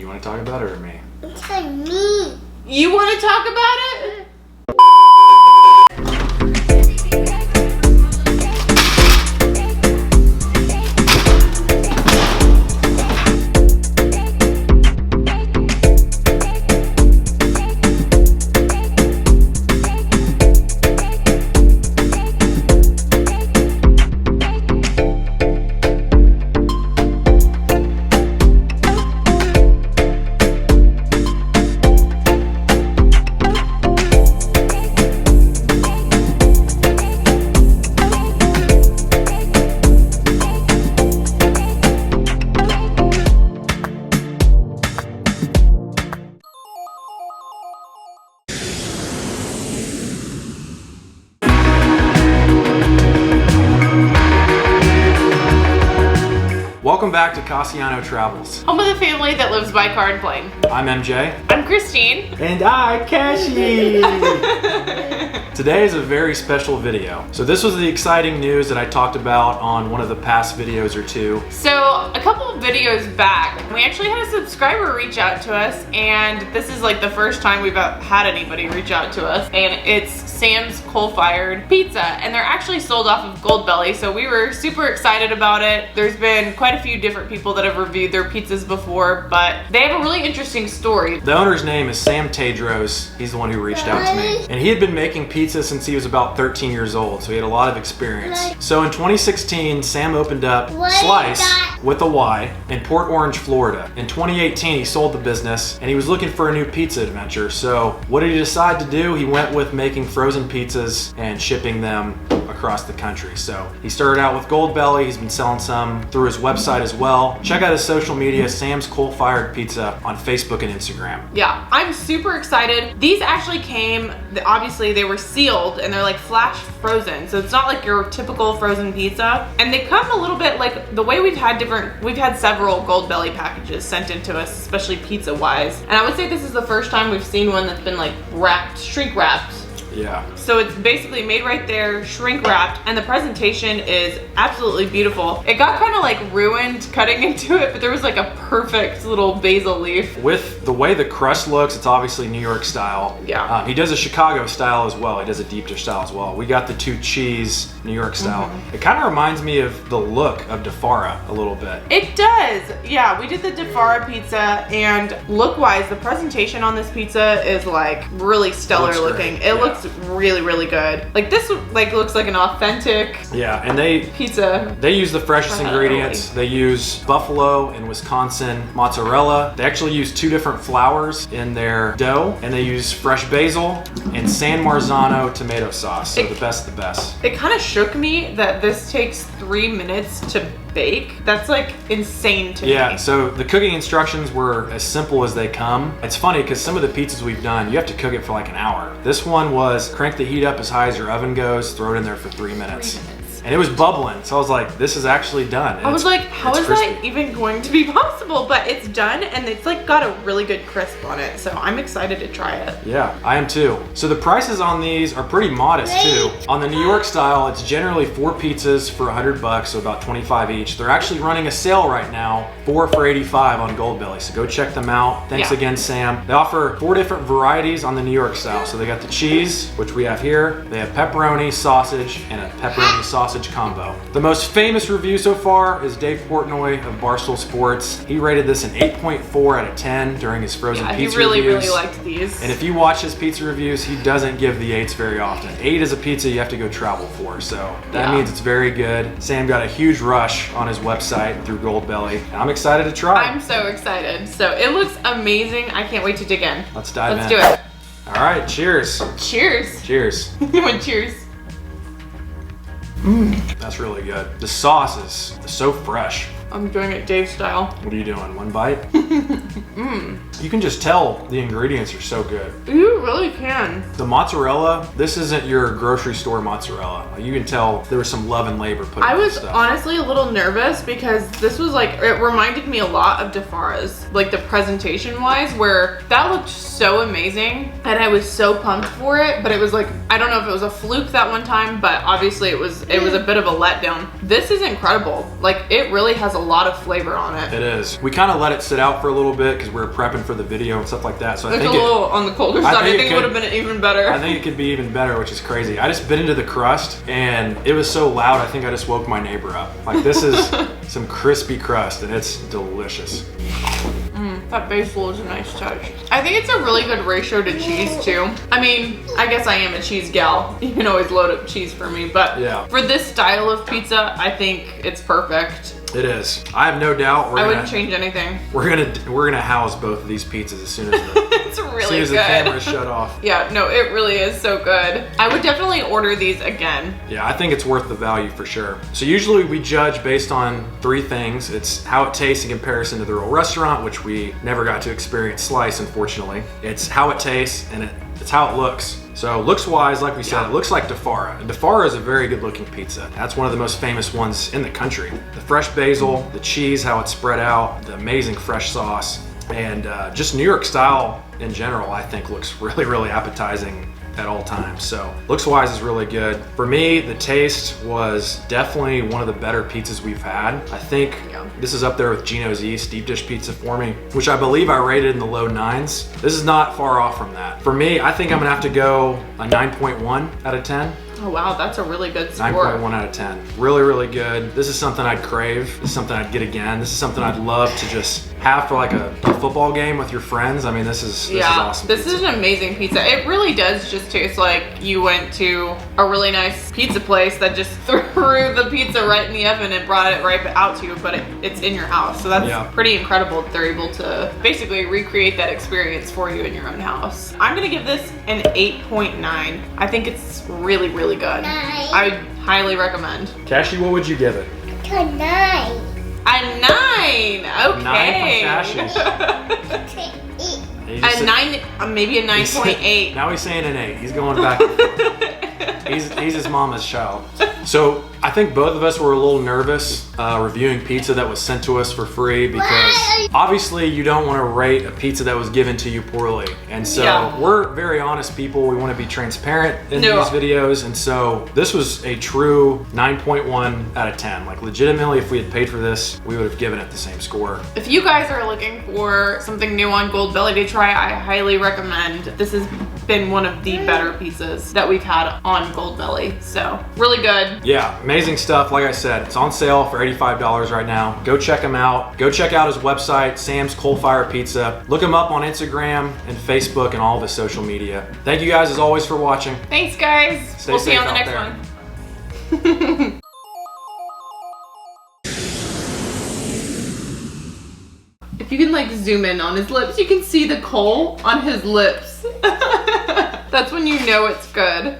You want to talk about it or me? It's like me. You want to talk about it? Welcome back to Casiano Travels. Home of the family that lives by car and plane. I'm MJ. I'm Christine. And I, Cassie. Today is a very special video. So this was the exciting news that I talked about on one of the past videos or two. So a couple of videos back, we actually had a subscriber reach out to us, and this is like the first time we've had anybody reach out to us, and it's Sam's coal-fired pizza, and they're actually sold off of Goldbelly, so we were super excited about it. There's been quite a few different people that have reviewed their pizzas before, but they have a really interesting story. The owner's name is Sam Tedros. He's the one who reached out to me. And he had been making pizza since he was about 13 years old, so he had a lot of experience. So in 2016, Sam opened up Slice with a Y in Port Orange, Florida. In 2018, he sold the business and he was looking for a new pizza adventure. So what did he decide to do? He went with making frozen pizzas and shipping them across the country. So he started out with Goldbelly. He's been selling some through his website as well. Check out his social media, Sam's Coal-Fired Pizza, on Facebook and Instagram. Yeah, I'm super excited. These actually came, obviously they were sealed and they're like flash frozen. So it's not like your typical frozen pizza. And they come a little bit like the way we've had several Goldbelly packages sent into us, especially pizza wise. And I would say this is the first time we've seen one that's been like wrapped, shrink wrapped. Yeah. So it's basically made right there, shrink wrapped, and the presentation is absolutely beautiful. It got kind of like ruined cutting into it, but there was like a perfect little basil leaf. With the way the crust looks, it's obviously New York style. Yeah. He does a Chicago style as well. He does a deep dish style as well. We got the two cheese New York style. It kind of reminds me of the look of DeFara a little bit. It does. Yeah, we did the DeFara pizza, and look-wise, the presentation on this pizza is like really stellar looking. It looks really, really good. Like this like looks like an authentic pizza. They use the freshest ingredients. They use buffalo and Wisconsin mozzarella. They actually use two different flours in their dough, and they use fresh basil and San Marzano tomato sauce. So the best of the best. It kind of shook me that this takes 3 minutes to bake. That's like insane to me. Yeah, so the cooking instructions were as simple as they come. It's funny because some of the pizzas we've done, you have to cook it for like an hour. This one was crank the heat up as high as your oven goes, throw it in there for 3 minutes. 3 minutes. And it was bubbling, so I was like, this is actually done. And I was like, how is crispy. that even going to be possible? But it's done, and it's like got a really good crisp on it, so I'm excited to try it. Yeah, I am too. So the prices on these are pretty modest too. On the New York style, it's generally 4 pizzas for $100, so about 25 each. They're actually running a sale right now, 4 for $85 on Goldbelly, so go check them out. Thanks again, Sam. They offer 4 different varieties on the New York style. So they got the cheese, which we have here. They have pepperoni, sausage, and a pepperoni sausage combo. The most famous review so far is Dave Portnoy of Barstool Sports. He rated this an 8.4 out of 10 during his frozen pizza reviews. He really liked these. And if you watch his pizza reviews, he doesn't give the 8s very often. 8 is a pizza you have to go travel for, so that means it's very good. Sam got a huge rush on his website through Goldbelly. I'm excited to try. I'm so excited. So it looks amazing. I can't wait to dig in. Let's dive in. Let's do it. All right, cheers. Cheers. Cheers. You want cheers? That's really good. The sauce is so fresh. I'm doing it Dave style. What are you doing? One bite? You can just tell the ingredients are so good. You really can. The mozzarella, this isn't your grocery store mozzarella. You can tell there was some love and labor put into this stuff. Honestly a little nervous because this was like, it reminded me a lot of DeFara's, like the presentation wise, where that looked so amazing and I was so pumped for it, but it was like, I don't know if it was a fluke that one time, but obviously it was a bit of a letdown. This is incredible. Like it really has a lot of flavor on it. It is. We kind of let it sit out for a little bit because we were prepping for the video and stuff like that. So I think it's a little on the colder side. I think it would have been even better. I think it could be even better, which is crazy. I just bit into the crust and it was so loud, I think I just woke my neighbor up. Like, this is some crispy crust and it's delicious. That basil is a nice touch. I think it's a really good ratio to cheese too. I mean, I guess I am a cheese gal. You can always load up cheese for me, but yeah, for this style of pizza, I think it's perfect. It is. I have no doubt. I wouldn't change anything. We're gonna house both of these pizzas as soon as it's really good. The camera's shut off. Yeah, no, it really is so good. I would definitely order these again. Yeah, I think it's worth the value for sure. So usually we judge based on 3 things. It's how it tastes in comparison to the real restaurant, which we never got to experience Slice, unfortunately. It's how it tastes and it's how it looks. So looks wise, like we said, it looks like Defara. And Defara is a very good looking pizza. That's one of the most famous ones in the country. The fresh basil, the cheese, how it's spread out, the amazing fresh sauce, and just New York style in general, I think looks really, really appetizing at all times. So looks wise is really good. For me, the taste was definitely one of the better pizzas we've had. I think this is up there with Gino's East deep dish pizza for me, which I believe I rated in the low 9s. This is not far off from that. For me, I think I'm gonna have to go a 9.1 out of 10. Oh wow, that's a really good score. 9.1 out of 10. Really, really good. This is something I'd crave. This is something I'd get again. This is something I'd love to just have for like a football game with your friends. I mean, this is awesome. This is an amazing pizza. It really does just taste like you went to a really nice pizza place that just threw the pizza right in the oven and brought it right out to you, but it's in your house. So that's pretty incredible that they're able to basically recreate that experience for you in your own house. I'm gonna give this an 8.9. I think it's really, really good. I would highly recommend. Cashy, what would you give it? A 9. A 9. Okay. 9 from Cashy. A 9, maybe a 9.8. Now he's saying an 8. He's going back. He's his mama's child. So I think both of us were a little nervous reviewing pizza that was sent to us for free because obviously you don't want to rate a pizza that was given to you poorly. And so we're very honest people. We want to be transparent in these videos. And so this was a true 9.1 out of 10. Like legitimately, if we had paid for this, we would have given it the same score. If you guys are looking for something new on Goldbelly to try, I highly recommend. This has been one of the better pizzas that we've had on Goldbelly. So really good. Yeah, amazing stuff. Like I said, it's on sale for $85 right now. Go check him out. Go check out his website, Sam's Coal Fire Pizza. Look him up on Instagram and Facebook and all of his social media. Thank you guys as always for watching. Thanks guys. We'll see you on the next one. If you can like zoom in on his lips, you can see the coal on his lips. That's when you know it's good.